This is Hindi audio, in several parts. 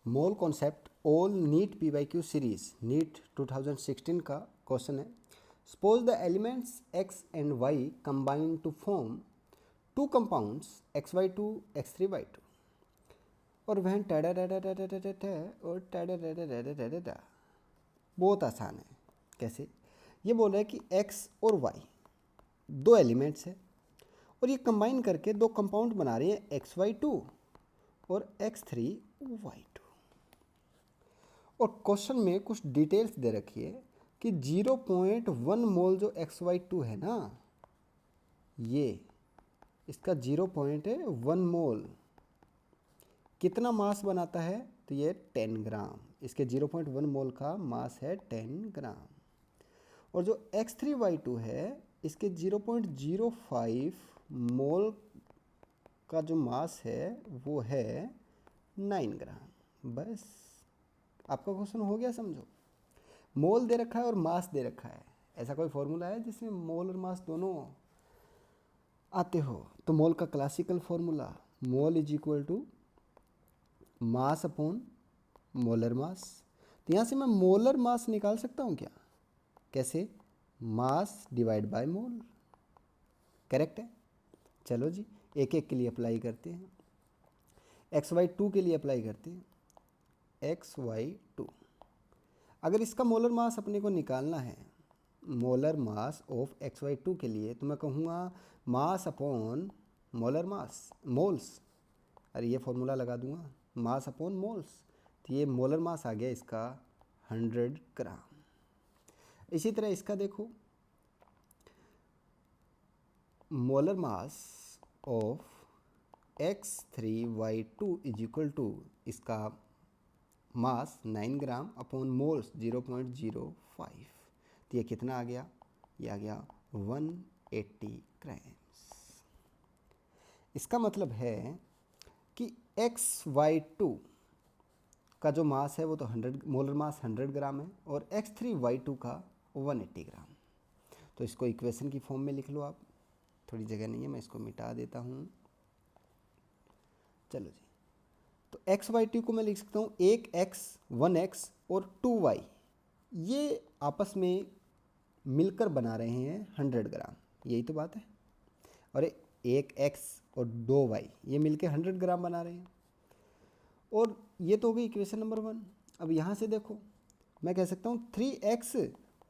मोल concept all NEET PYQ series NEET 2016 का क्वेश्चन है। Suppose the elements x and y combine to form two compounds XY2 X3Y2 और वह और बहुत आसान है। कैसे? ये बोल रहा है कि x और y दो एलिमेंट्स हैं और ये कंबाइन करके दो कंपाउंड बना रहे हैं XY2 और X3Y2। और क्वेश्चन में कुछ डिटेल्स दे रखी है कि 0.1 मोल जो XY2 है ना, ये इसका 0.1 मोल कितना मास बनाता है? तो ये 10 ग्राम। इसके 0.1 मोल का मास है 10 ग्राम। और जो X3Y2 है इसके 0.05 मोल का जो मास है वो है 9 ग्राम। बस आपका क्वेश्चन हो गया। समझो, मोल दे रखा है और मास दे रखा है। ऐसा कोई फॉर्मूला है जिसमें मोल और मास दोनों आते हो? तो मोल का classical formula, mole is equal to mass upon molar mass. तो यहाँ से मैं मोलर मास निकाल सकता हूँ क्या? कैसे? Mass divide by mole. Correct है। चलो जी, एक एक के लिए अप्लाई करते हैं। XY2 के लिए अप्लाई करते हैं। XY2, अगर इसका मोलर मास अपने को निकालना है, मोलर मास ऑफ XY2 के लिए, तो मैं कहूँगा मास अपॉन मोलर मास, मोल्स। अरे ये फॉर्मूला लगा दूंगा, मास अपॉन मोल्स। तो ये मोलर मास आ गया इसका 100 ग्राम। इसी तरह इसका देखो, molar mass of X3Y2 is equal to इसका मास 9 ग्राम अपॉन मोल्स 0.05। तो ये कितना आ गया? ये आ गया 180 ग्राम्स। इसका मतलब है कि XY2 का जो मास है वो तो 100, मोलर मास 100 ग्राम है, और X3Y2 का 180 ग्राम। तो इसको इक्वेशन की फॉर्म में लिख लो आप। थोड़ी जगह नहीं है, मैं इसको मिटा देता हूँ। चलो जी, तो XY2 को मैं लिख सकता हूँ 1x 1x और 2y, ये आपस में मिलकर बना रहे हैं 100 ग्राम। यही तो बात है। और 1x और 2y ये मिलकर 100 ग्राम बना रहे हैं। और ये तो हो गई इक्वेशन नंबर 1। अब यहाँ से देखो, मैं कह सकता हूँ 3x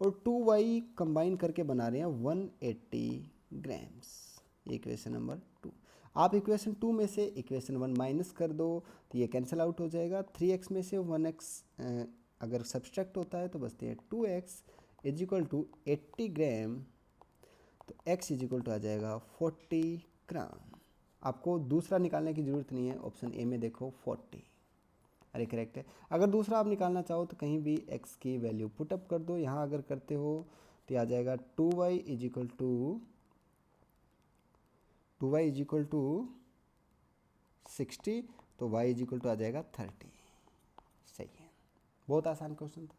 और 2y कंबाइन करके बना रहे हैं 180 ग्राम्स। ये इक्वेशन नंबर 2। आप इक्वेशन 2 में से इक्वेशन 1 माइनस कर दो तो ये कैंसिल आउट हो जाएगा। 3x में से 1x अगर सब्सट्रैक्ट होता है तो बचते हैं 2x इज इक्वल टू 80 ग्राम। तो x इज इक्वल टू आ जाएगा 40 ग्राम। आपको दूसरा निकालने की ज़रूरत नहीं है। ऑप्शन ए में देखो 40। अरे करेक्ट है। अगर दूसरा आप निकालना चाहो तो कहीं भी x की वैल्यू पुटअप कर दो। यहाँ अगर करते हो तो आ जाएगा 2y इज इक्वल टू 60, तो y इज इक्वल टू आ जाएगा 30। सही है। बहुत आसान क्वेश्चन था।